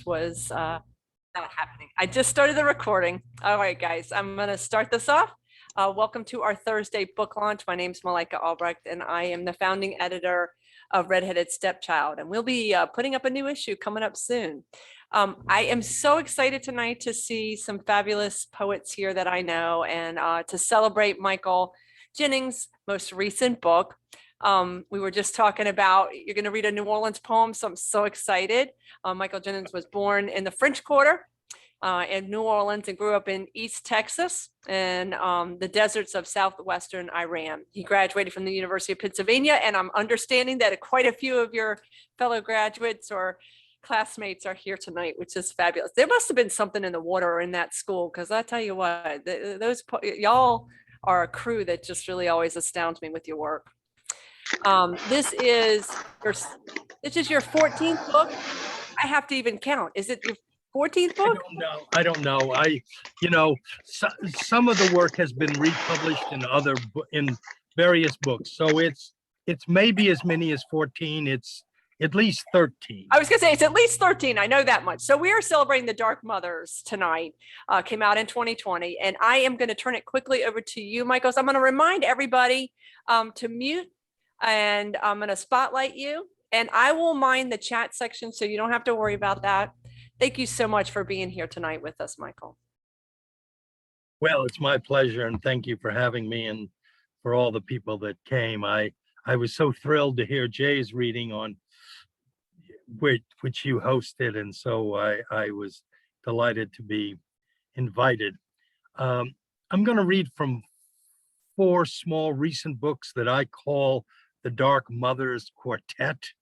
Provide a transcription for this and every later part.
was not happening. I just started the recording. All right, guys, I'm going to start this off. Welcome to our Thursday book launch. My name is Malika Albrecht, and I am the founding editor of Redheaded Stepchild, and we'll be putting up a new issue coming up soon. I am so excited tonight to see some fabulous poets here that I know, and to celebrate Michael Jennings' most recent book. We were just talking about, you're going to read a New Orleans poem, so I'm so excited. Michael Jennings was born in the French Quarter in New Orleans and grew up in East Texas and the deserts of southwestern Iran. He graduated from the University of Pennsylvania, and I'm understanding that quite a few of your fellow graduates or classmates are here tonight, which is fabulous. There must have been something in the water in that school, because I tell you what, y'all are a crew that just really always astounds me with your work. This is your 14th book. I have to even count. Is it your 14th book? I don't know. Some of the work has been republished in various books. So it's maybe as many as 14. It's at least 13. I was gonna say it's at least 13. I know that much. So we are celebrating The Dark Mothers tonight. Came out in 2020, and I am going to turn it quickly over to you, Michael. So I'm going to remind everybody to mute, and I'm going to spotlight you, and I will mind the chat section, so you don't have to worry about that. Thank you so much for being here tonight with us, Michael. Well, it's my pleasure, and thank you for having me, and for all the people that came. I was so thrilled to hear Jay's reading on which you hosted, and so I was delighted to be invited. I'm going to read from 4 small recent books that I call The Dark Mothers Quartet,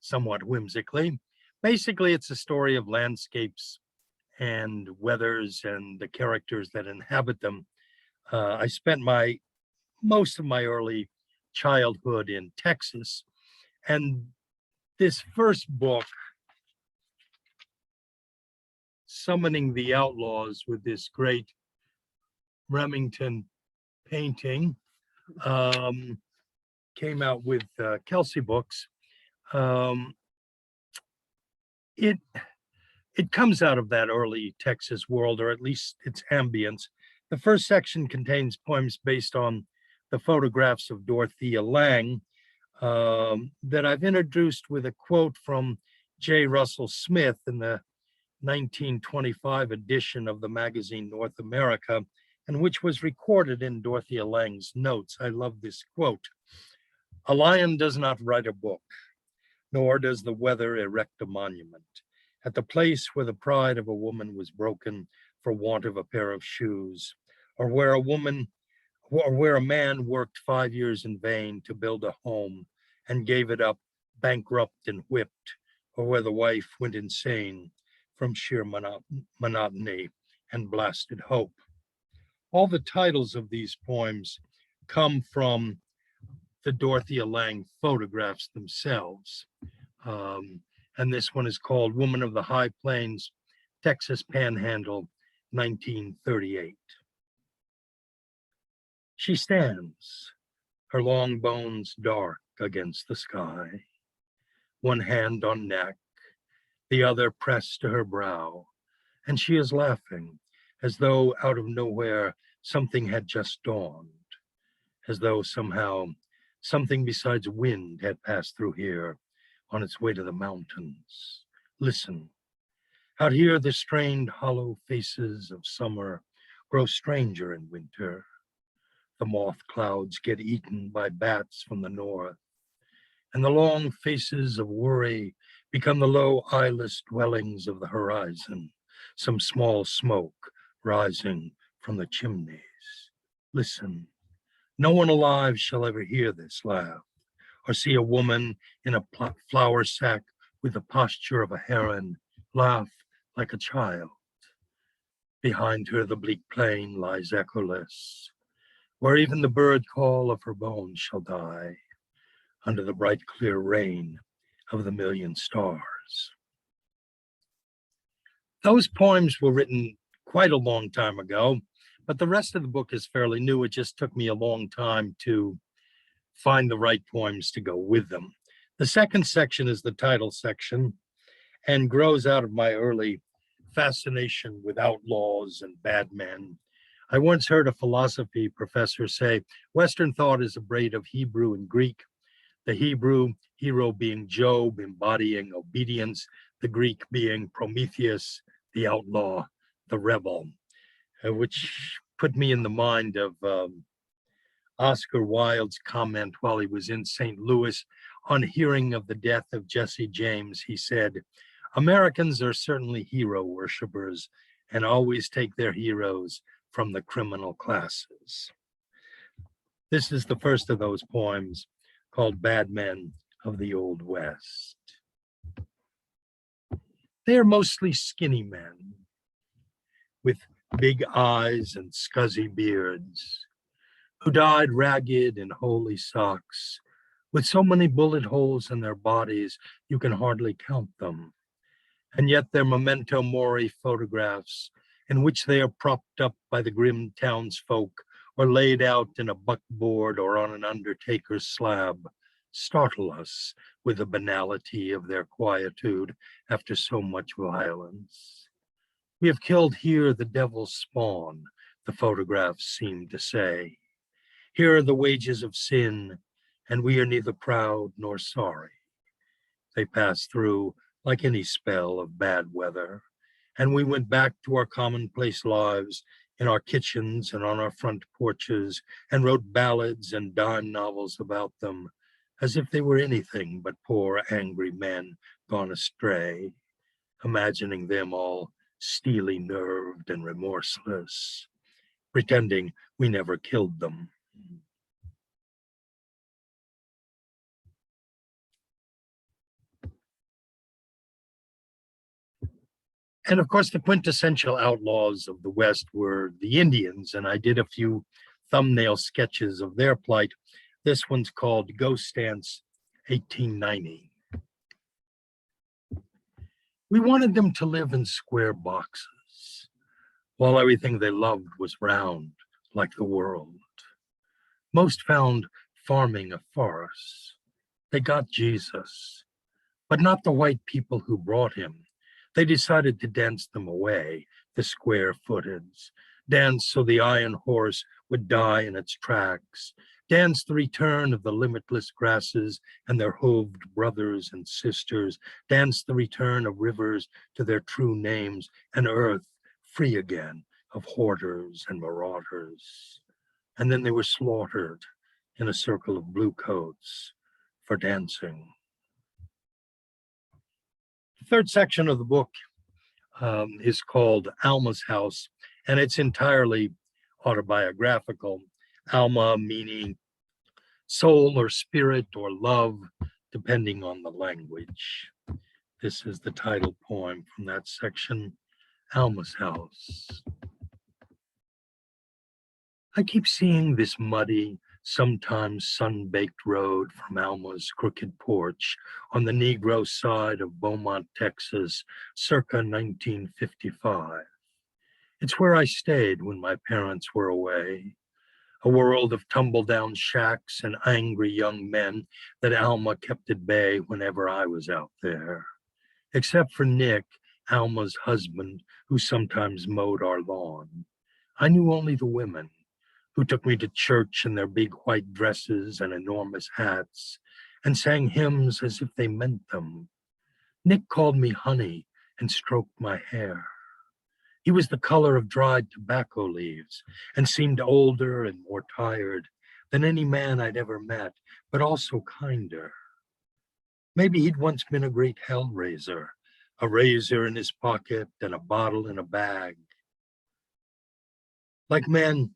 somewhat whimsically. Basically, it's a story of landscapes and weathers and the characters that inhabit them. I spent most of my early childhood in Texas, and this first book, Summoning the Outlaws, with this great Remington painting, came out with Kelsey Books. It comes out of that early Texas world, or at least its ambience. The first section contains poems based on the photographs of Dorothea Lange that I've introduced with a quote from J. Russell Smith in the 1925 edition of the magazine North America, and which was recorded in Dorothea Lange's notes. I love this quote. "A lion does not write a book, nor does the weather erect a monument. At the place where the pride of a woman was broken for want of a pair of shoes, or where a man worked 5 years in vain to build a home and gave it up bankrupt and whipped, or where the wife went insane from sheer monotony and blasted hope." All the titles of these poems come from the Dorothea Lange photographs themselves. And this one is called Woman of the High Plains, Texas Panhandle, 1938. She stands, her long bones dark against the sky, one hand on neck, the other pressed to her brow, and she is laughing as though out of nowhere something had just dawned, as though somehow something besides wind had passed through here on its way to the mountains. Listen, out here the strained hollow faces of summer grow stranger in winter. The moth clouds get eaten by bats from the north, and the long faces of worry become the low eyeless dwellings of the horizon, some small smoke rising from the chimneys. Listen, no one alive shall ever hear this laugh, or see a woman in a flour sack with the posture of a heron laugh like a child. Behind her the bleak plain lies echoless, where even the bird call of her bones shall die under the bright clear rain of the million stars. Those poems were written quite a long time ago, but the rest of the book is fairly new. It just took me a long time to find the right poems to go with them. The second section is the title section, and grows out of my early fascination with outlaws and bad men. I once heard a philosophy professor say, Western thought is a braid of Hebrew and Greek, the Hebrew hero being Job, embodying obedience, the Greek being Prometheus, the outlaw, the rebel, which put me in the mind of Oscar Wilde's comment while he was in St. Louis on hearing of the death of Jesse James. He said, Americans are certainly hero worshippers and always take their heroes from the criminal classes. This is the first of those poems called Bad Men of the Old West. They are mostly skinny men with big eyes and scuzzy beards, who died ragged in holey socks, with so many bullet holes in their bodies you can hardly count them. And yet their memento mori photographs, in which they are propped up by the grim townsfolk or laid out in a buckboard or on an undertaker's slab, startle us with the banality of their quietude after so much violence. We have killed here the devil's spawn, the photographs seem to say. Here are the wages of sin, and we are neither proud nor sorry. They pass through like any spell of bad weather, and we went back to our commonplace lives in our kitchens and on our front porches and wrote ballads and dime novels about them as if they were anything but poor, angry men gone astray, imagining them all steely nerved and remorseless, pretending we never killed them. And of course, the quintessential outlaws of the West were the Indians, and I did a few thumbnail sketches of their plight. This one's called Ghost Dance 1890. We wanted them to live in square boxes, while everything they loved was round, like the world. Most found farming a farce. They got Jesus, but not the white people who brought him. They decided to dance them away, the square-footeds, dance so the iron horse would die in its tracks, dance the return of the limitless grasses and their hooved brothers and sisters, dance the return of rivers to their true names, and earth free again of hoarders and marauders. And then they were slaughtered in a circle of blue coats for dancing. The third section of the book is called Alma's House, and it's entirely autobiographical. Alma meaning soul or spirit or love, depending on the language. This is the title poem from that section, Alma's House. I keep seeing this muddy, sometimes sun-baked road from Alma's crooked porch on the Negro side of Beaumont, Texas, circa 1955. It's where I stayed when my parents were away, a world of tumble-down shacks and angry young men that Alma kept at bay whenever I was out there. Except for Nick, Alma's husband, who sometimes mowed our lawn. I knew only the women, who took me to church in their big white dresses and enormous hats, and sang hymns as if they meant them. Nick called me honey and stroked my hair. He was the color of dried tobacco leaves and seemed older and more tired than any man I'd ever met, but also kinder. Maybe he'd once been a great hellraiser, a razor in his pocket and a bottle in a bag. Like men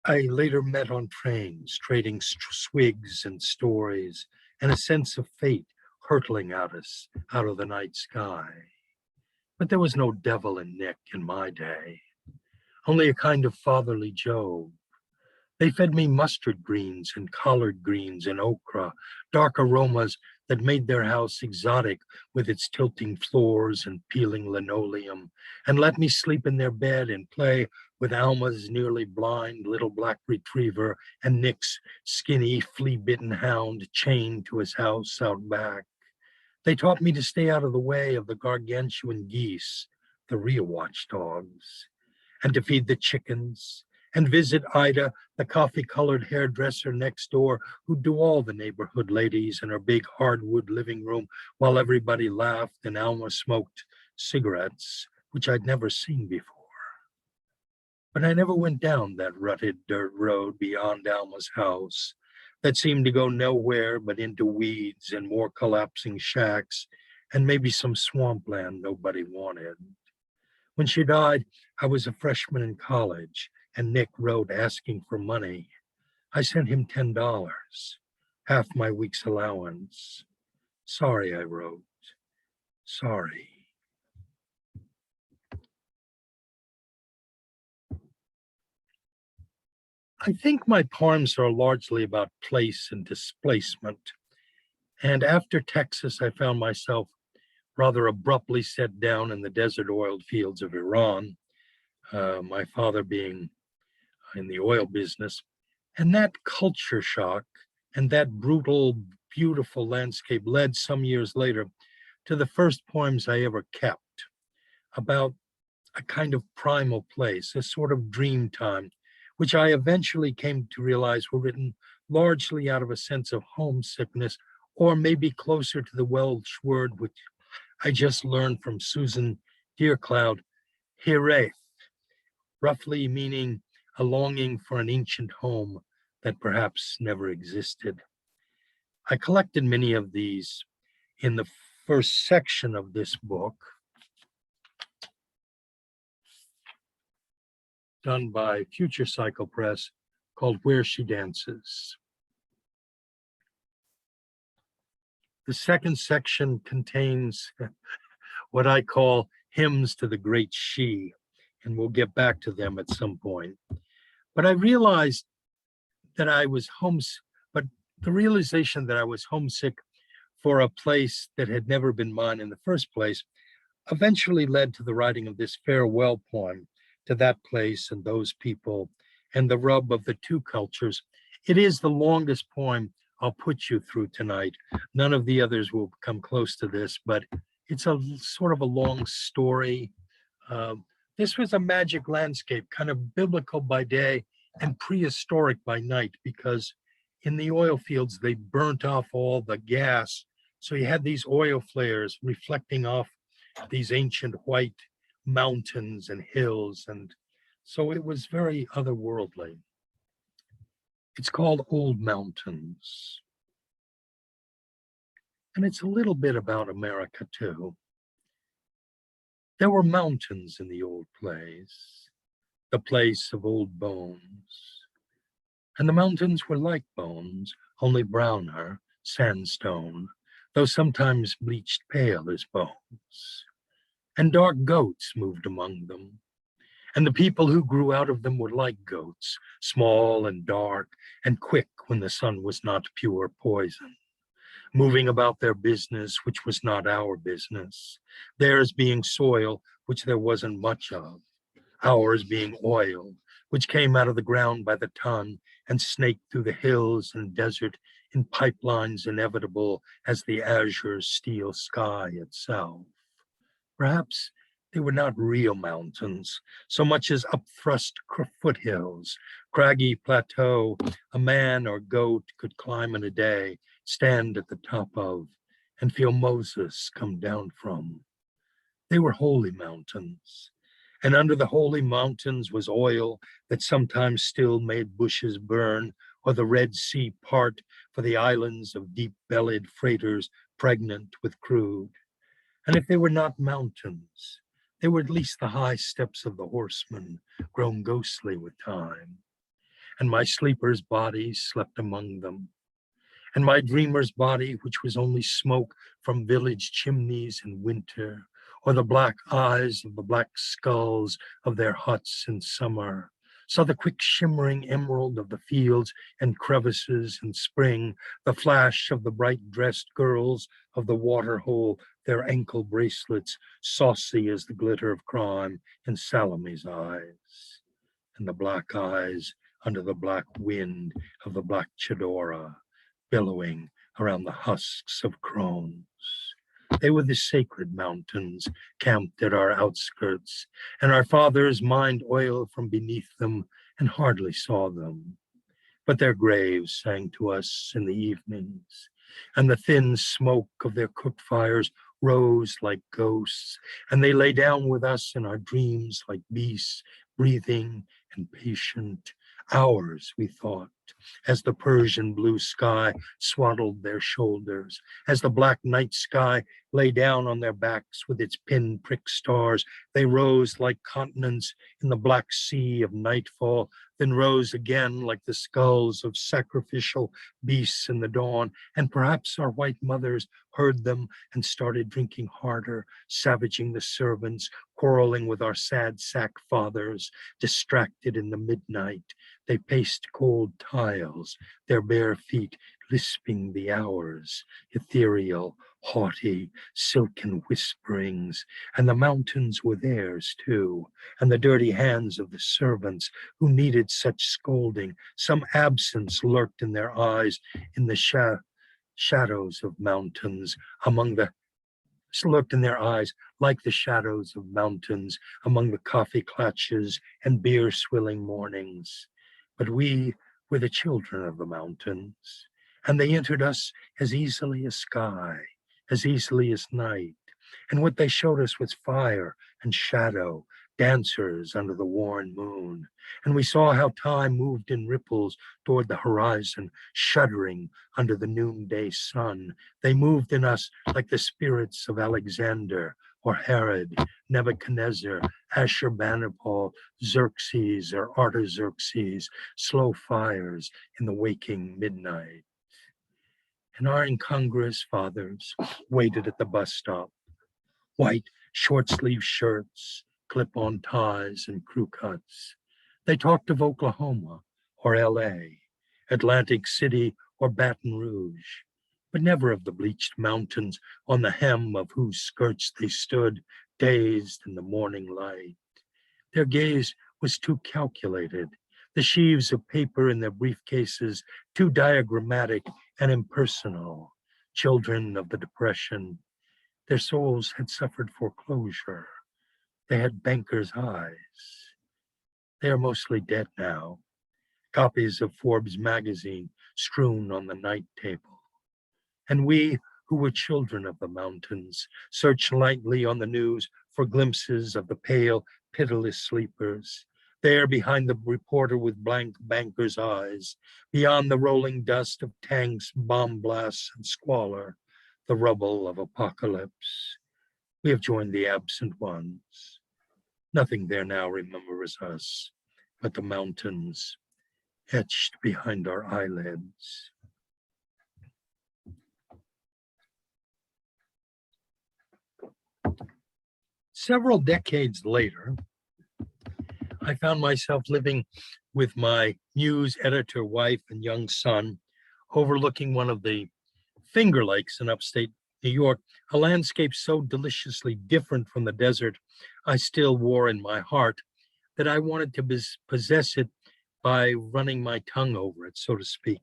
I later met on trains, trading swigs and stories, and a sense of fate hurtling at us out of the night sky. But there was no devil in Nick in my day, only a kind of fatherly Job. They fed me mustard greens and collard greens and okra, dark aromas that made their house exotic with its tilting floors and peeling linoleum, and let me sleep in their bed and play with Alma's nearly blind little black retriever and Nick's skinny, flea-bitten hound chained to his house out back. They taught me to stay out of the way of the gargantuan geese, the real watchdogs, and to feed the chickens, and visit Ida, the coffee-colored hairdresser next door, who'd do all the neighborhood ladies in her big hardwood living room while everybody laughed and Alma smoked cigarettes, which I'd never seen before. But I never went down that rutted dirt road beyond Alma's house that seemed to go nowhere but into weeds and more collapsing shacks and maybe some swampland nobody wanted. When she died, I was a freshman in college, and Nick wrote asking for money. I sent him $10, half my week's allowance. Sorry, I wrote. Sorry. I think my poems are largely about place and displacement. And after Texas, I found myself rather abruptly set down in the desert oil fields of Iran, my father being in the oil business. And that culture shock and that brutal, beautiful landscape led some years later to the first poems I ever kept, about a kind of primal place, a sort of dream time, which I eventually came to realize were written largely out of a sense of homesickness, or maybe closer to the Welsh word, which I just learned from Susan Deercloud, hireth, roughly meaning a longing for an ancient home that perhaps never existed. I collected many of these in the first section of this book, done by Future Cycle Press, called Where She Dances. The second section contains what I call hymns to the great she, and we'll get back to them at some point. But I realized that I was homesick, but the realization that I was homesick for a place that had never been mine in the first place eventually led to the writing of this farewell poem to that place and those people and the rub of the two cultures. It is the longest poem I'll put you through tonight. None of the others will come close to this, but it's a sort of a long story. This was a magic landscape, kind of biblical by day and prehistoric by night, because in the oil fields, they burnt off all the gas. So you had these oil flares reflecting off these ancient white mountains and hills. And so it was very otherworldly. It's called Old Mountains. And it's a little bit about America too. There were mountains in the old place, the place of old bones. And the mountains were like bones, only browner, sandstone, though sometimes bleached pale as bones. And dark goats moved among them. And the people who grew out of them were like goats, small and dark and quick when the sun was not pure poison, moving about their business, which was not our business, theirs being soil, which there wasn't much of, ours being oil, which came out of the ground by the ton and snaked through the hills and desert in pipelines inevitable as the azure steel sky itself. Perhaps they were not real mountains, so much as upthrust foothills, craggy plateau a man or goat could climb in a day, stand at the top of, and feel Moses come down from. They were holy mountains, and under the holy mountains was oil that sometimes still made bushes burn, or the Red Sea part for the islands of deep-bellied freighters pregnant with crude. And if they were not mountains, they were at least the high steps of the horsemen, grown ghostly with time. And my sleeper's body slept among them. And my dreamer's body, which was only smoke from village chimneys in winter, or the black eyes of the black skulls of their huts in summer, saw the quick shimmering emerald of the fields and crevices in spring, the flash of the bright dressed girls of the water hole, their ankle bracelets saucy as the glitter of crime in Salome's eyes, and the black eyes under the black wind of the black chedora, billowing around the husks of crones. They were the sacred mountains camped at our outskirts, and our fathers mined oil from beneath them and hardly saw them. But their graves sang to us in the evenings, and the thin smoke of their cook fires rose like ghosts, and they lay down with us in our dreams like beasts, breathing and patient. Ours, we thought, as the Persian blue sky swaddled their shoulders, as the black night sky lay down on their backs with its pin-prick stars. They rose like continents in the black sea of nightfall, then rose again like the skulls of sacrificial beasts in the dawn. And perhaps our white mothers heard them and started drinking harder, savaging the servants, quarreling with our sad sack fathers, distracted in the midnight. They paced cold tiles, their bare feet lisping the hours, ethereal, haughty, silken whisperings, and the mountains were theirs too, and the dirty hands of the servants who needed such scolding. Some absence lurked in their eyes in the shadows of mountains among the lurked in their eyes like the shadows of mountains among the coffee clutches and beer swilling mornings. But we were the children of the mountains, and they entered us as easily as sky, as easily as night. And what they showed us was fire and shadow, dancers under the worn moon. And we saw how time moved in ripples toward the horizon, shuddering under the noonday sun. They moved in us like the spirits of Alexander or Herod, Nebuchadnezzar, Ashurbanipal, Xerxes or Artaxerxes, slow fires in the waking midnight. And our incongruous fathers waited at the bus stop, white short-sleeve shirts, clip-on ties, and crew cuts. They talked of Oklahoma or LA, Atlantic City or Baton Rouge, but never of the bleached mountains on the hem of whose skirts they stood, dazed in the morning light. Their gaze was too calculated, the sheaves of paper in their briefcases too diagrammatic and impersonal. Children of the Depression, their souls had suffered foreclosure. They had banker's eyes. They are mostly dead now. Copies of Forbes magazine strewn on the night table. And we, who were children of the mountains, searched lightly on the news for glimpses of the pale, pitiless sleepers. There behind the reporter with blank banker's eyes, beyond the rolling dust of tanks, bomb blasts, and squalor, the rubble of apocalypse. We have joined the absent ones. Nothing there now remembers us but the mountains etched behind our eyelids. Several decades later, I found myself living with my Muse editor wife and young son, overlooking one of the Finger Lakes in upstate New York, a landscape so deliciously different from the desert I still wore in my heart that I wanted to possess it by running my tongue over it, so to speak.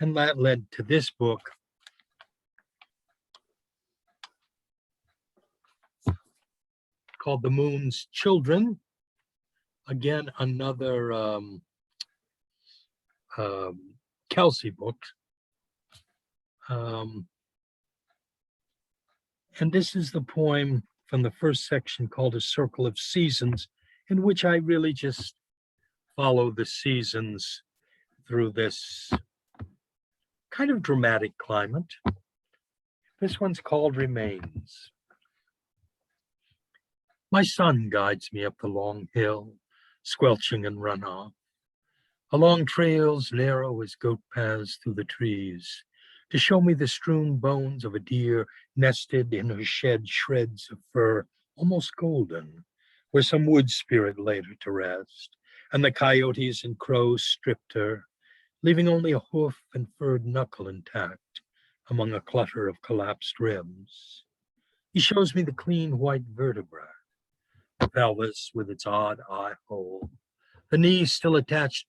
And that led to this book, called The Moon's Children. Again, another Kelsey book. And this is the poem from the first section called A Circle of Seasons, in which I really just follow the seasons through this kind of dramatic climate. This one's called Remains. My son guides me up the long hill, squelching in runoff, along trails narrow as goat paths through the trees, to show me the strewn bones of a deer nested in her shed shreds of fur, almost golden, where some wood spirit laid her to rest, and the coyotes and crows stripped her, leaving only a hoof and furred knuckle intact among a clutter of collapsed ribs. He shows me the clean white vertebra, the pelvis with its odd eye hole, the knees still attached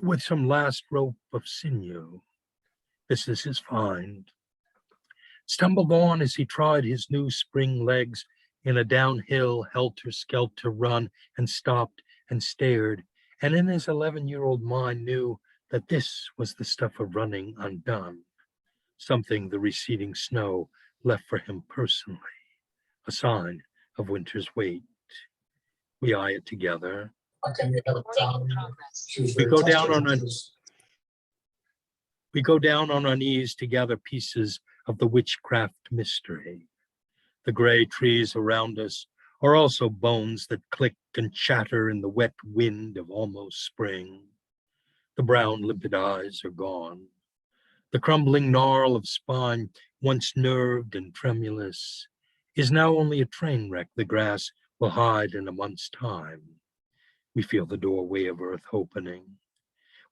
with some last rope of sinew. This is his find. stumbled on as he tried his new spring legs in a downhill helter-skelter run, and stopped and stared, and in his 11-year-old mind knew that this was the stuff of running undone, something the receding snow left for him personally, a sign of winter's weight. We eye it together. We go down on our knees to gather pieces of the witchcraft mystery. The gray trees around us are also bones that click and chatter in the wet wind of almost spring. The brown limpid eyes are gone. The crumbling gnarl of spine, once nerved and tremulous, is now only a train wreck the grass will hide in a month's time. We feel the doorway of earth opening.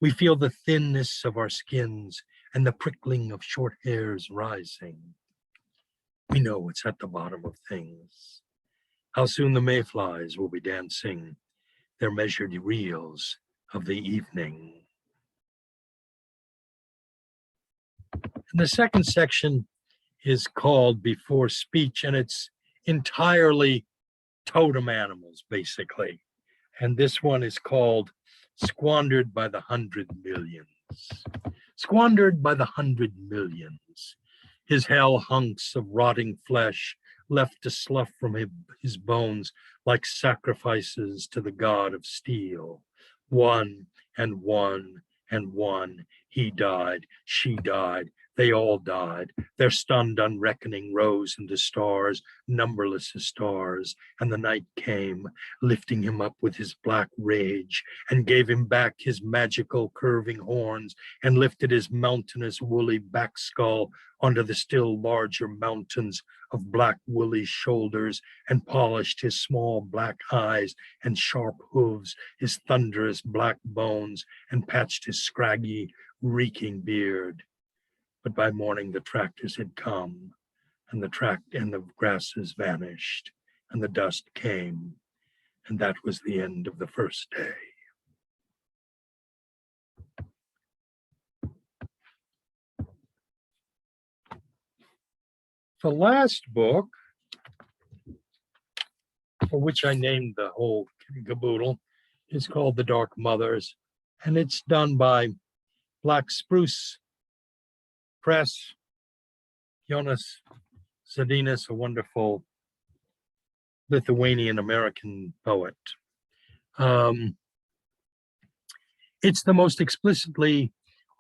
We feel the thinness of our skins and the prickling of short hairs rising. We know what's at the bottom of things. How soon the mayflies will be dancing their measured reels of the evening. And the second section is called Before Speech, and it's entirely totem animals, basically. And this one is called Squandered by the 100 Millions. Squandered by the 100 millions. His hell hunks of rotting flesh left to slough from his bones like sacrifices to the god of steel. One and one and one. He died, she died, they all died. Their stunned unreckoning rose into stars, numberless as stars, and the night came, lifting him up with his black rage, and gave him back his magical curving horns, and lifted his mountainous woolly back skull onto the still larger mountains of black woolly shoulders, and polished his small black eyes and sharp hooves, his thunderous black bones, and patched his scraggy, reeking beard. But by morning the tractors had come, and the grasses vanished, and the dust came, and that was the end of the first day. The last book, for which I named the whole caboodle, is called The Dark Mothers, and it's done by Black Spruce Press. Jonas Zadinas, a wonderful Lithuanian-American poet. It's the most explicitly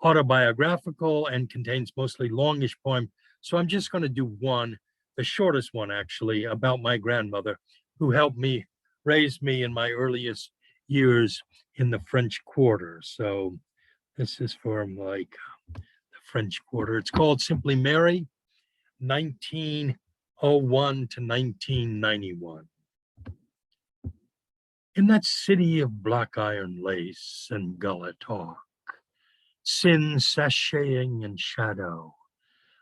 autobiographical and contains mostly longish poems. So I'm just going to do one, the shortest one actually, about my grandmother, who helped me raise me in my earliest years in the French Quarter. So this is from like the French Quarter. It's called simply Mary, 1901 to 1991. In that city of black iron lace and gullah talk, sin sashaying in shadow,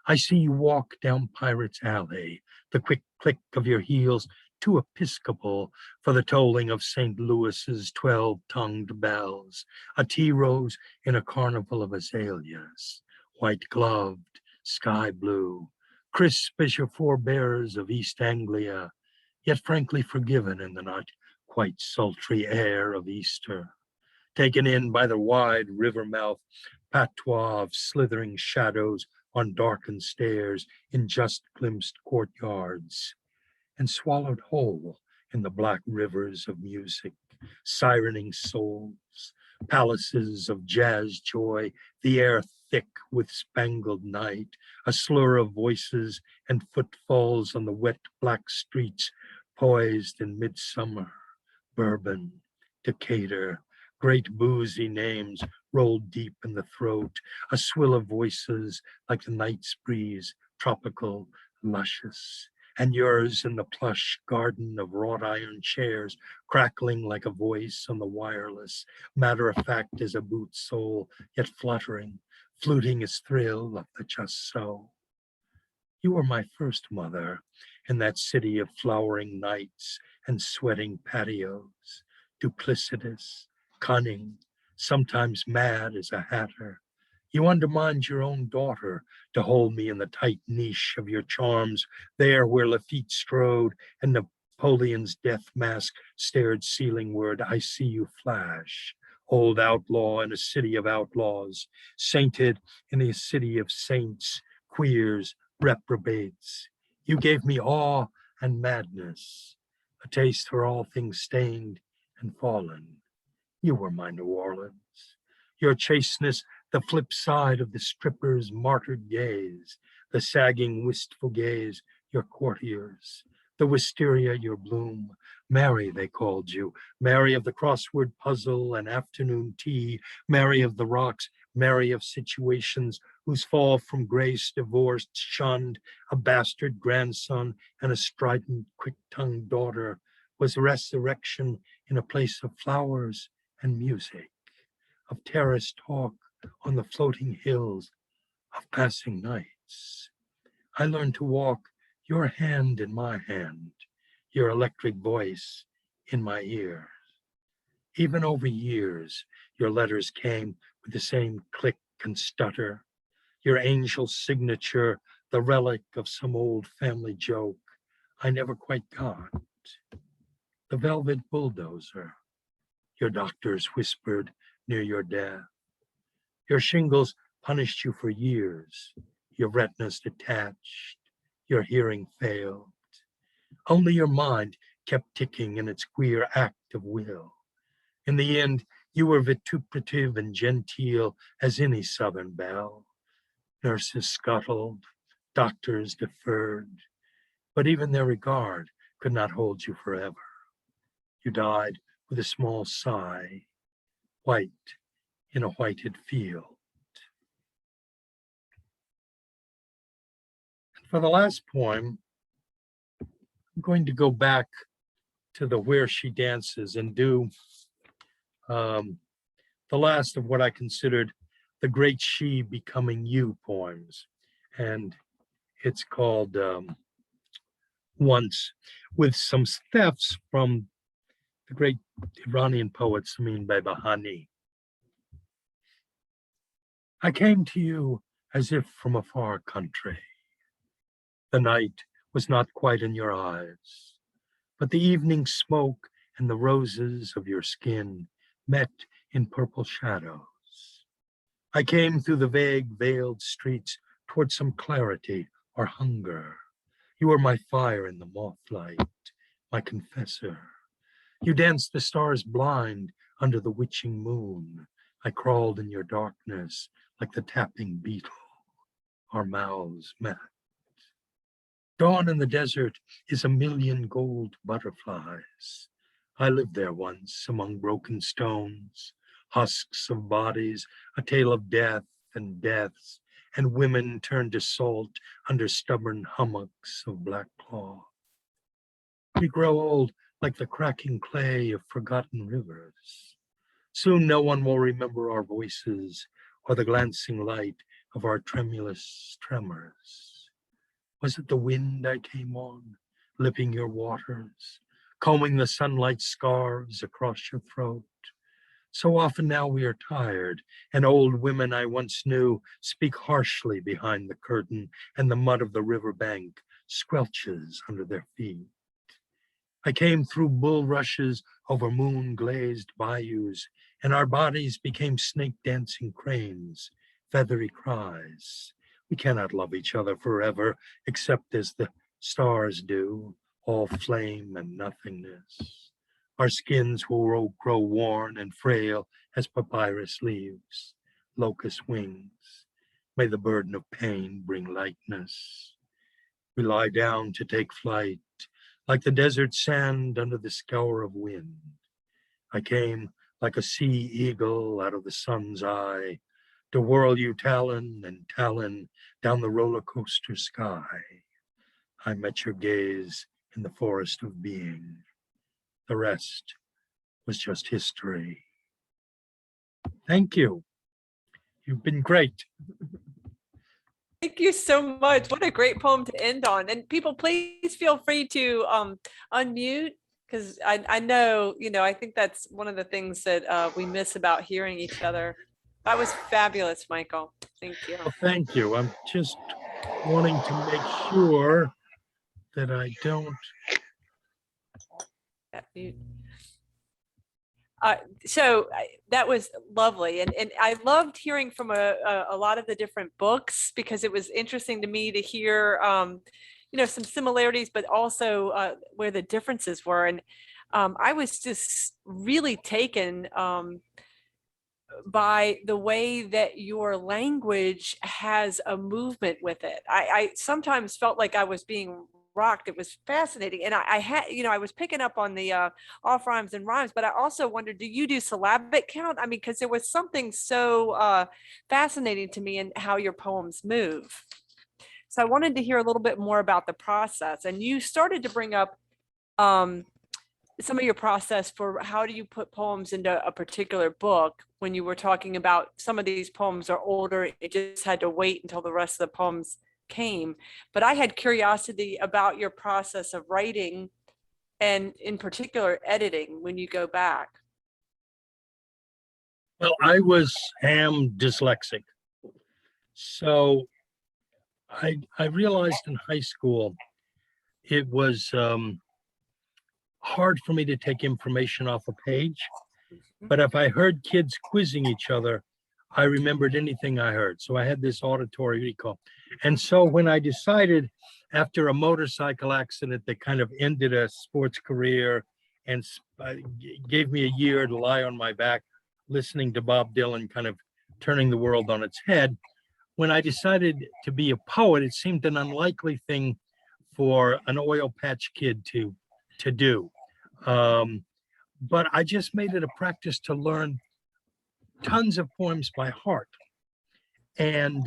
I see you walk down Pirate's Alley, the quick click of your heels too episcopal for the tolling of St. Louis's 12-tongued bells, a tea rose in a carnival of azaleas, white-gloved, sky blue, crisp as your forebears of East Anglia, yet frankly forgiven in the not quite sultry air of Easter, taken in by the wide river mouth patois of slithering shadows on darkened stairs in just glimpsed courtyards, and swallowed whole in the black rivers of music, sirening souls, palaces of jazz joy, the air thick with spangled night, a slur of voices and footfalls on the wet black streets, poised in midsummer, Bourbon, Decatur, great boozy names rolled deep in the throat, a swill of voices like the night's breeze, tropical, luscious, and yours in the plush garden of wrought iron chairs, crackling like a voice on the wireless, matter of fact as a boot sole, yet fluttering, fluting its thrill of the just so. You were my first mother in that city of flowering nights and sweating patios, duplicitous, cunning, sometimes mad as a hatter, You undermined your own daughter to hold me in the tight niche of your charms, there where Lafitte strode and Napoleon's death mask stared ceilingward. I see you flash, old outlaw in a city of outlaws, sainted in a city of saints, queers, reprobates. You gave me awe and madness, a taste for all things stained and fallen. You were my New Orleans. Your chasteness, the flip side of the stripper's martyred gaze, the sagging, wistful gaze, your courtiers, the wisteria, your bloom. Mary, they called you, Mary of the crossword puzzle and afternoon tea, Mary of the rocks, Mary of situations, whose fall from grace, divorced, shunned, a bastard grandson, and a strident, quick-tongued daughter, was resurrection in a place of flowers and music, of terrace talk on the floating hills, of passing nights. I learned to walk, your hand in my hand, your electric voice in my ear. Even over years, your letters came with the same click and stutter, your angel signature, the relic of some old family joke I never quite got. The velvet bulldozer, your doctors whispered near your death. Your shingles punished you for years, your retinas detached, your hearing failed. Only your mind kept ticking in its queer act of will. In the end, you were vituperative and genteel as any Southern belle. Nurses scuttled, doctors deferred, but even their regard could not hold you forever. You died with a small sigh, white in a whited field. And for the last poem, I'm going to go back to the Where She Dances and do the last of what I considered the great She Becoming You poems. And it's called Once, with some thefts from the great Iranian poet Samin Behbahani. I came to you as if from a far country. The night was not quite in your eyes, but the evening smoke and the roses of your skin met in purple shadows. I came through the vague, veiled streets toward some clarity or hunger. You were my fire in the mothlight, my confessor. You danced the stars blind under the witching moon. I crawled in your darkness like the tapping beetle. Our mouths met. Dawn in the desert is a million gold butterflies. I lived there once among broken stones, husks of bodies, a tale of death and deaths, and women turned to salt under stubborn hummocks of black cloth. We grow old like the cracking clay of forgotten rivers. Soon no one will remember our voices or the glancing light of our tremulous tremors. Was it the wind I came on, lipping your waters, combing the sunlight scarves across your throat? So often now we are tired, and old women I once knew speak harshly behind the curtain, and the mud of the riverbank squelches under their feet. I came through bulrushes over moon-glazed bayous, and our bodies became snake-dancing cranes, feathery cries. We cannot love each other forever, except as the stars do, all flame and nothingness. Our skins will grow worn and frail as papyrus leaves, locust wings. May the burden of pain bring lightness. We lie down to take flight, like the desert sand under the scour of wind. I came like a sea eagle out of the sun's eye, to whirl you talon and talon down the roller coaster sky. I met your gaze in the forest of being. The rest was just history. Thank you. You've been great. Thank you so much. What a great poem to end on. And people, please feel free to unmute, because I know, I think that's one of the things that we miss about hearing each other. That was fabulous, Michael. Thank you. Well, thank you. I'm just wanting to make sure that I don't. That was lovely. And I loved hearing from a lot of the different books, because it was interesting to me to hear, some similarities, but also where the differences were. And I was just really taken by the way that your language has a movement with it. I sometimes felt like I was being rocked. It was fascinating. And I had, I was picking up on the off rhymes and rhymes, but I also wondered, do you do syllabic count? I mean, because there was something so fascinating to me in how your poems move. So I wanted to hear a little bit more about the process. And you started to bring up some of your process for how do you put poems into a particular book when you were talking about some of these poems are older, it just had to wait until the rest of the poems came. But I had curiosity about your process of writing and in particular editing when you go back. Well, I am dyslexic. So I realized in high school it was hard for me to take information off a page. But if I heard kids quizzing each other, I remembered anything I heard. So I had this auditory recall. And so when I decided, after a motorcycle accident that kind of ended a sports career and gave me a year to lie on my back, listening to Bob Dylan, kind of turning the world on its head, when I decided to be a poet, it seemed an unlikely thing for an oil patch kid to do. But I just made it a practice to learn tons of poems by heart. And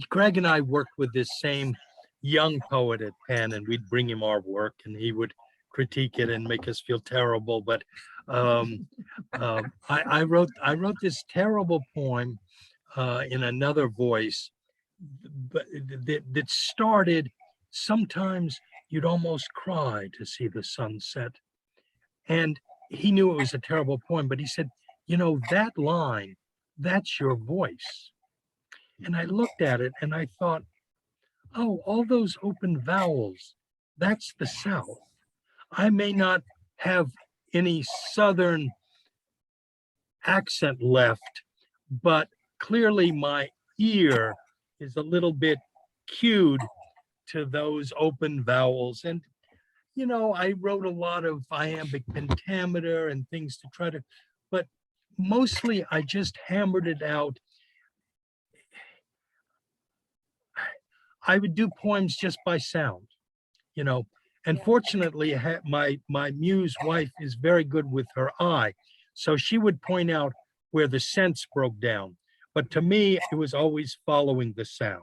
Greg and I worked with this same young poet at Penn, and we'd bring him our work and he would critique it and make us feel terrible. But I wrote this terrible poem in another voice, but that started, sometimes you'd almost cry to see the sunset. And he knew it was a terrible poem, but he said, that line, that's your voice. And I looked at it and I thought, oh, all those open vowels, that's the South. I may not have any Southern accent left, but clearly my ear is a little bit cued to those open vowels. And I wrote a lot of iambic pentameter and things to try to, but mostly I just hammered it out. I would do poems just by sound, and fortunately my muse wife is very good with her eye. So she would point out where the sense broke down. But to me, it was always following the sound.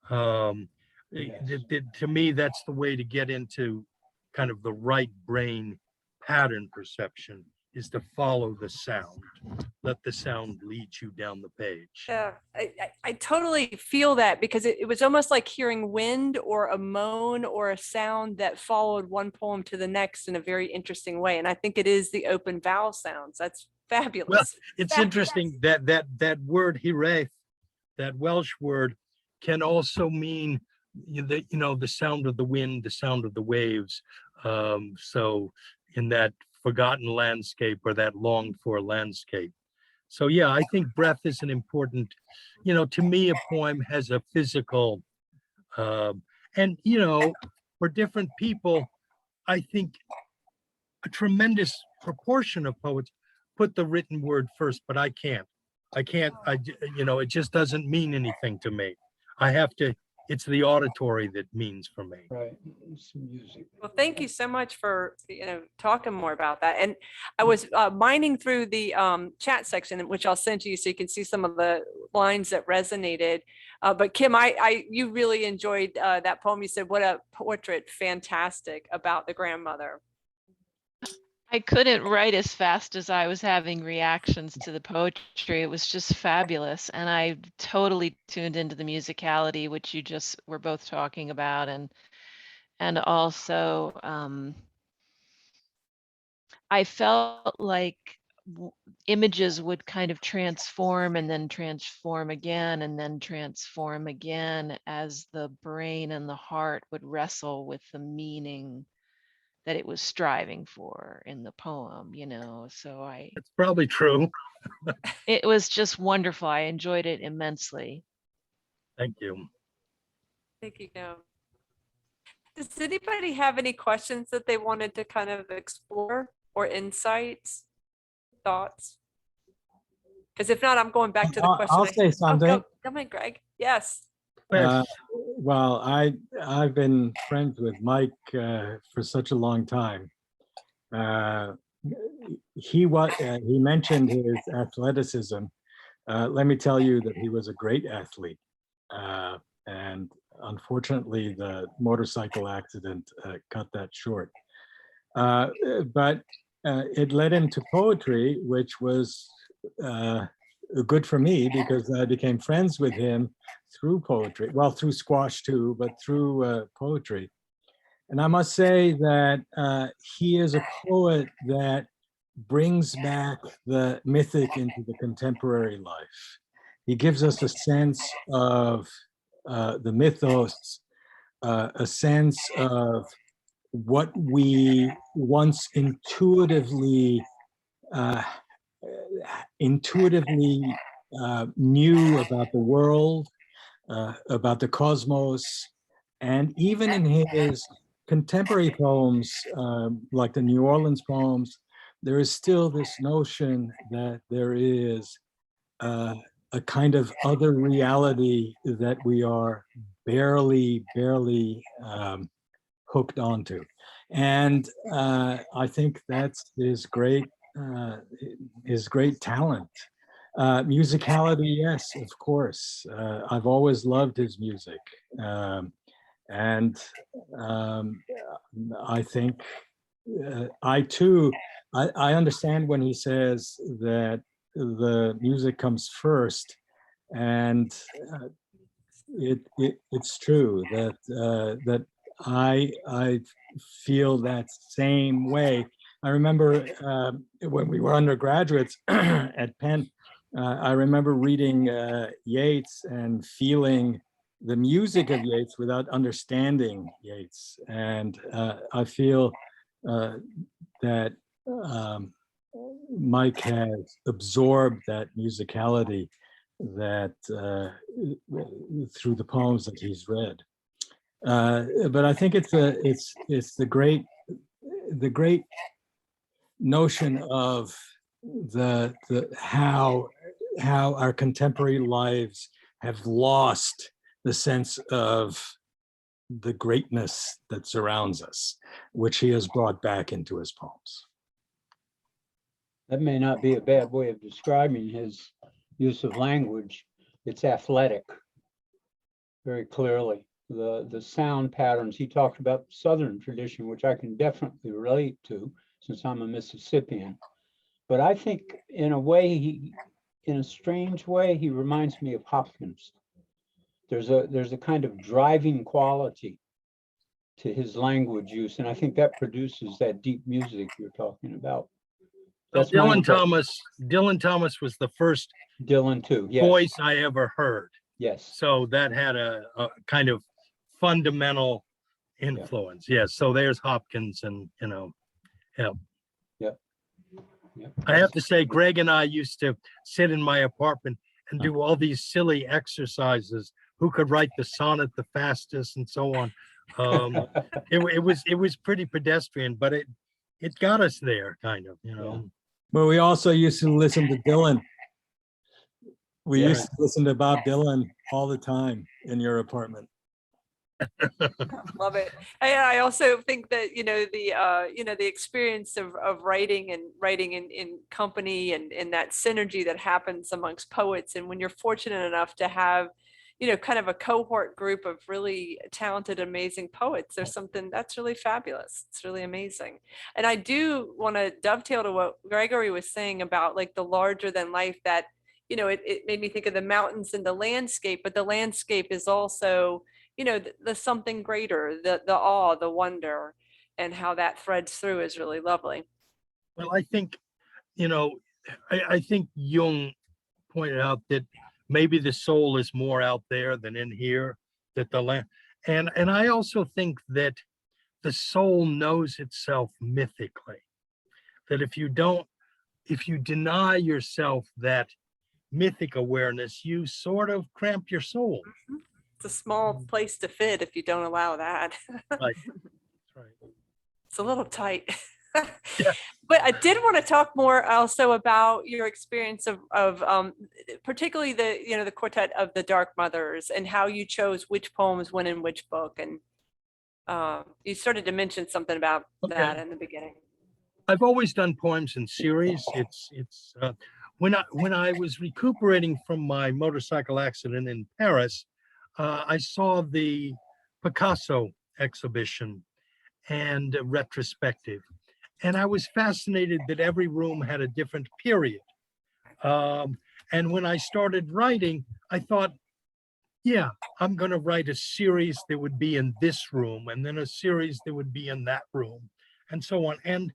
To me, that's the way to get into kind of the right brain pattern perception, is to follow the sound. Let the sound lead you down the page. Yeah, I totally feel that, because it was almost like hearing wind or a moan or a sound that followed one poem to the next in a very interesting way. And I think it is the open vowel sounds. That's fabulous. Well, it's fabulous. Interesting that word hiraeth, that Welsh word, can also mean the sound of the wind, the sound of the waves. So in that forgotten landscape, or that longed for landscape. So yeah, I think breath is an important, to me, a poem has a physical, and for different people, I think a tremendous proportion of poets put the written word first, but I can't, it just doesn't mean anything to me. It's the auditory that means for me. Right. It's music. Well, thank you so much for talking more about that. And I was mining through the chat section, which I'll send to you so you can see some of the lines that resonated. But Kim, you really enjoyed that poem. You said, "What a portrait, fantastic," about the grandmother. I couldn't write as fast as I was having reactions to the poetry. It was just fabulous. And I totally tuned into the musicality, which you just were both talking about. And also, I felt like images would kind of transform and then transform again and then transform again as the brain and the heart would wrestle with the meaning that it was striving for in the poem, So It's probably true. it was just wonderful. I enjoyed it immensely. Thank you. Thank you. Does anybody have any questions that they wanted to kind of explore or insights, thoughts? Because if not, I'm going back to the question. I'll say something. Come on, Greg. Yes. Well, I've been friends with Mike for such a long time. He mentioned his athleticism. Let me tell you that he was a great athlete, and unfortunately, the motorcycle accident cut that short. But it led him to poetry, which was good for me because I became friends with him through poetry. Well, through squash too, but through poetry. And I must say that he is a poet that brings back the mythic into the contemporary life. He gives us a sense of the mythos, a sense of what we once intuitively knew about the world, about the cosmos, and even in his contemporary poems, like the New Orleans poems, there is still this notion that there is a kind of other reality that we are barely hooked onto. And I think that's his great talent. Musicality, yes, of course. I've always loved his music. And I think I understand when he says that the music comes first, and it's true that I feel that same way. I remember when we were undergraduates at Penn, I remember reading Yeats and feeling the music of Yeats without understanding Yeats. And I feel that Mike has absorbed that musicality that through the poems that he's read. But I think it's the great notion of the how our contemporary lives have lost the sense of the greatness that surrounds us, which he has brought back into his poems. That may not be a bad way of describing his use of language. It's athletic, very clearly. The sound patterns, he talked about Southern tradition, which I can definitely relate to since I'm a Mississippian. But I think in a way, in a strange way, he reminds me of Hopkins. There's a kind of driving quality to his language use, and I think that produces that deep music you're talking about. That's Dylan Thomas was the first Dylan too. Yes. voice I ever heard. Yes. So that had a kind of fundamental influence. Yeah. Yes. So there's Hopkins, and yeah. Yep. I have to say, Greg and I used to sit in my apartment and do all these silly exercises. Who could write the sonnet the fastest, and so on. It was pretty pedestrian, but it got us there, kind of, But we also used to listen to Dylan. We used to listen to Bob Dylan all the time in your apartment. Love it. I also think that the experience of writing in company and that synergy that happens amongst poets, and when you're fortunate enough to have kind of a cohort group of really talented, amazing poets, there's something that's really fabulous. It's really amazing. And I do want to dovetail to what Gregory was saying about like the larger than life, that it made me think of the mountains and the landscape, but the landscape is also the something greater, the awe, the wonder, and how that threads through is really lovely. Well, I think I think Jung pointed out that maybe the soul is more out there than in here, that the land, and I also think that the soul knows itself mythically, that if you deny yourself that mythic awareness, you sort of cramp your soul. It's a small place to fit if you don't allow that. Right. Right. It's a little tight. Yeah. But I did want to talk more also about your experience of particularly the Quartet of the Dark Mothers and how you chose which poems went in which book. And you started to mention something about that in the beginning. I've always done poems in series. When I was recuperating from my motorcycle accident in Paris, I saw the Picasso exhibition and retrospective, and I was fascinated that every room had a different period. And when I started writing, I thought, yeah, I'm going to write a series that would be in this room, and then a series that would be in that room, and so on. And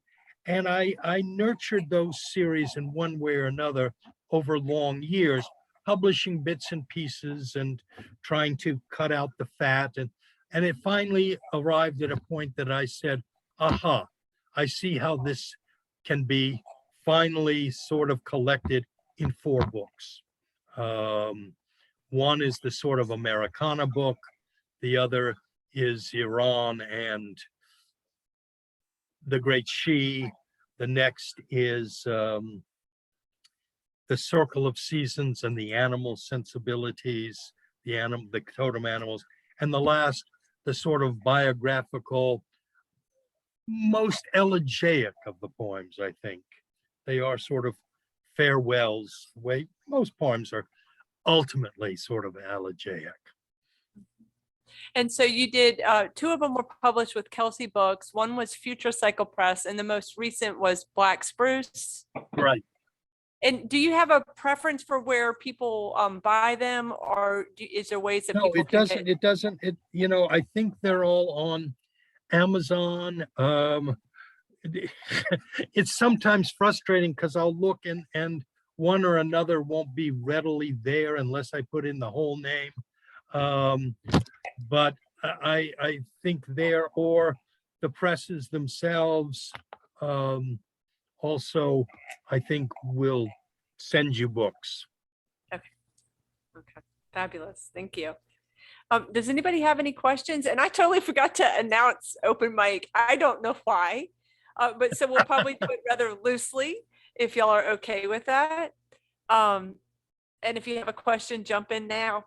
I nurtured those series in one way or another over long years, publishing bits and pieces and trying to cut out the fat. And it finally arrived at a point that I said, aha, I see how this can be finally sort of collected in 4 books. One is the sort of Americana book. The other is Iran and the Great She. The next is the Circle of Seasons and the animal sensibilities, the totem animals. And the last, the sort of biographical, most elegiac of the poems, I think. They are sort of farewells, the way most poems are ultimately sort of elegiac. And so you did, 2 of them were published with Kelsey Books. One was Future Cycle Press, and the most recent was Black Spruce. Right. And do you have a preference for where people buy them, or is there ways that No, people it can doesn't. get? It doesn't. I think they're all on Amazon. It's sometimes frustrating because I'll look and one or another won't be readily there unless I put in the whole name. But I think there, or the presses themselves also, I think, will send you books. Okay, fabulous. Thank you. Does anybody have any questions? And I totally forgot to announce open mic. I don't know why, but so we'll probably do it rather loosely if y'all are okay with that. And if you have a question, jump in now.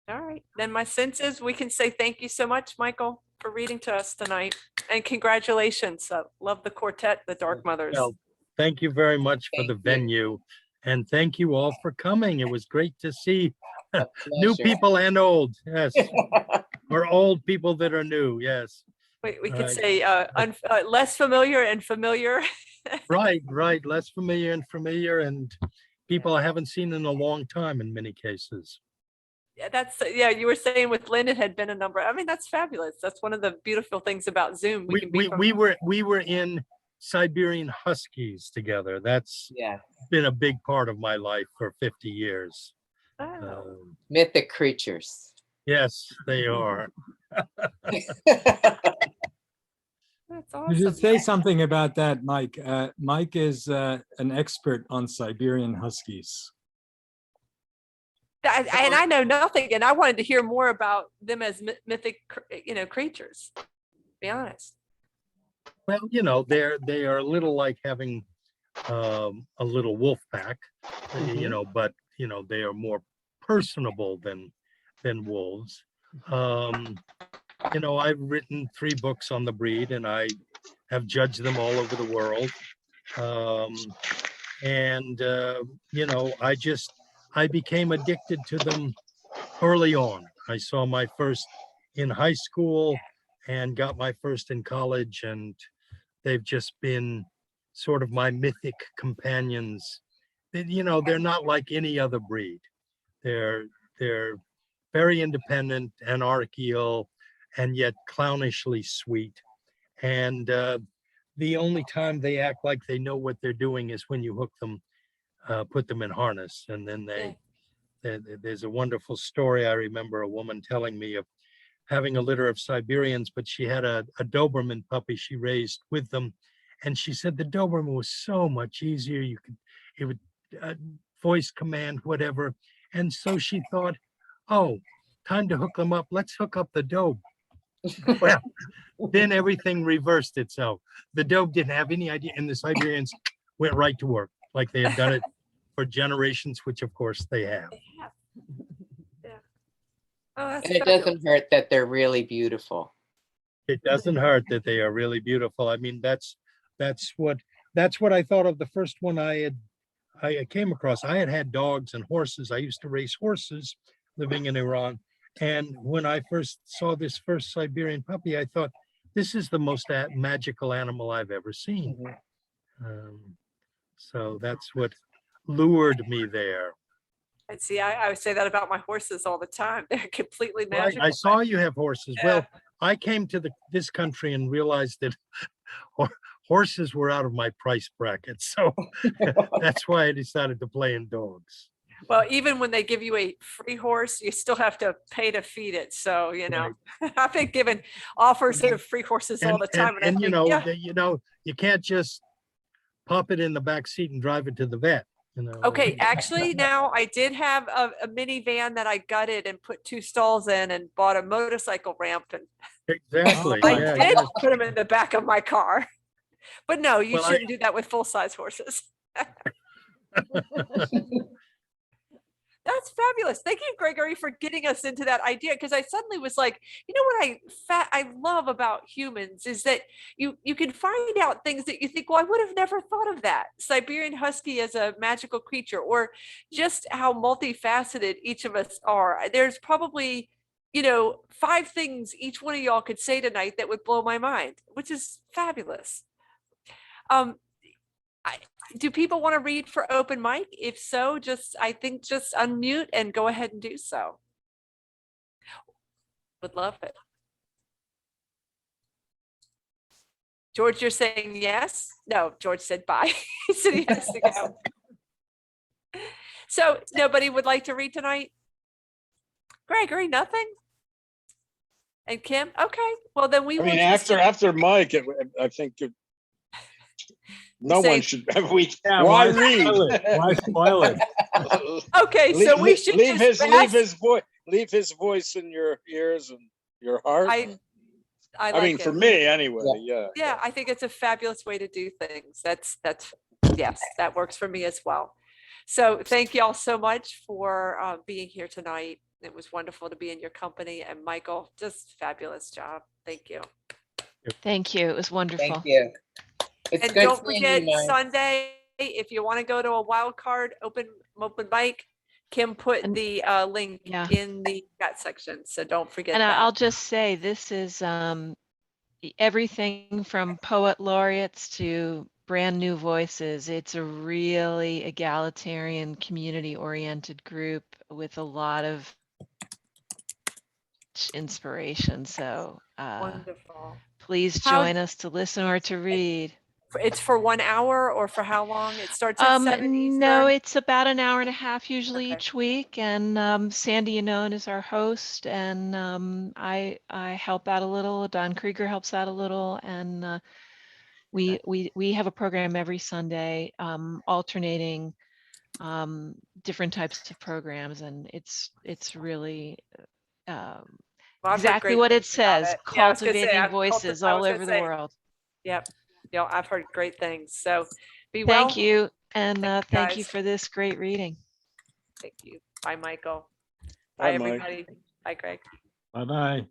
All right, then my sense is we can say thank you so much, Michael, for reading to us tonight, and congratulations. Love the Quartet, the Dark Mothers. Well, thank you very much for the Thank you. venue, and thank you all for coming. It was great to see A new pleasure. people and old. Yes, or old people that are new. Yes, We could Right. say less familiar and familiar. right. Less familiar and familiar, and people I haven't seen in a long time in many cases. Yeah, you were saying with Lynn, it had been a number. I mean, that's fabulous. That's one of the beautiful things about Zoom. We were in Siberian Huskies together. That's Yeah, been a big part of my life for 50 years. Oh, mythic creatures. Yes, they are. that's You should awesome. say something about that, Mike. Mike is an expert on Siberian Huskies. And I know nothing, and I wanted to hear more about them as mythic, creatures. To be honest. Well, they are a little like having a little wolf pack, but they are more personable than wolves. I've written 3 books on the breed, and I have judged them all over the world. I became addicted to them early on. I saw my first in high school and got my first in college, and they've just been sort of my mythic companions. They're not like any other breed. They're very independent, anarchical, and yet clownishly sweet. And the only time they act like they know what they're doing is when you hook them, put them in harness, and then there's a wonderful story. I remember a woman telling me of having a litter of Siberians, but she had a Doberman puppy she raised with them. And she said the Doberman was so much easier. It would voice command, whatever. And so she thought, oh, time to hook them up. Let's hook up the Dobe. Well, then everything reversed itself. The Dobe didn't have any idea, and the Siberians went right to work like they had done it for generations, which of course they have. Yeah. Oh, that's And it fabulous. doesn't hurt that they're really beautiful. It doesn't hurt that they are really beautiful. I mean, that's what I thought of the first one I came across. I had dogs and horses. I used to race horses living in Iran. And when I first saw this first Siberian puppy, I thought, this is the most magical animal I've ever seen. So that's what lured me there. And see, I would say that about my horses all the time. They're completely Well, magical. I saw you have horses. Yeah. Well, I came to this country and realized that horses were out of my price bracket. So that's why I decided to play in dogs. Well, even when they give you a free horse, you still have to pay to feed it. So, I've been given offers of free horses all the time. And I you think, know, you can't just pop it in the back seat and drive it to the vet. Okay, actually, now I did have a minivan that I gutted and put 2 stalls in and bought a motorcycle ramp, and Exactly. I Yeah, did yeah. put them in the back of my car. But no, you Well, shouldn't do that with full-size horses. That's fabulous. Thank you, Gregory, for getting us into that idea. Because I suddenly was like, what I love about humans is that you can find out things that you think, well, I would have never thought of that. Siberian Husky as a magical creature, or just how multifaceted each of us are. There's probably, 5 things each one of y'all could say tonight that would blow my mind, which is fabulous. Do people want to read for open mic? If so, just unmute and go ahead and do so. Would love it. George, you're saying yes? No, George said bye. He said he has to go. So nobody would like to read tonight? Gregory, nothing? And Kim? Okay, well then we I will mean, just- after Mike, I think no say- one should. Yeah, Why spoil read? it? Why spoil it? Okay, so we should leave just leave his voice in your ears and your heart. I I like mean, it. for me anyway. Yeah. Yeah, I think it's a fabulous way to do things. That's yes, that works for me as well. So thank you all so much for being here tonight. It was wonderful to be in your company, and Michael, just fabulous job. Thank you. Thank you. It was wonderful. Thank you. It's And good don't seeing forget you, Mike. Sunday, if you want to go to a wild card open mic, Kim put And- the link Yeah. in the chat section. So don't forget And that. I'll just say, this is everything from poet laureates to brand new voices. It's a really egalitarian, community-oriented group with a lot of inspiration. So Wonderful. please How- join us to listen or to read. It's for 1 hour, or for how long? It starts at 7 Eastern? No, it's about an hour and a half usually Okay. each week, and Sandy Yanone is our host, and I help out a little. Don Krieger helps out a little, and we have a program every Sunday, alternating different types of programs, and it's really Well, I've heard exactly great what it things about says, it. Yeah, I was gonna say, cultivating voices all over the world. Yep. I've heard great things. So be Thank well. you, and thank you guys. for this great reading. Thank you. Bye, Michael. Bye, Bye, Mike. everybody. Bye, Greg. Bye-bye.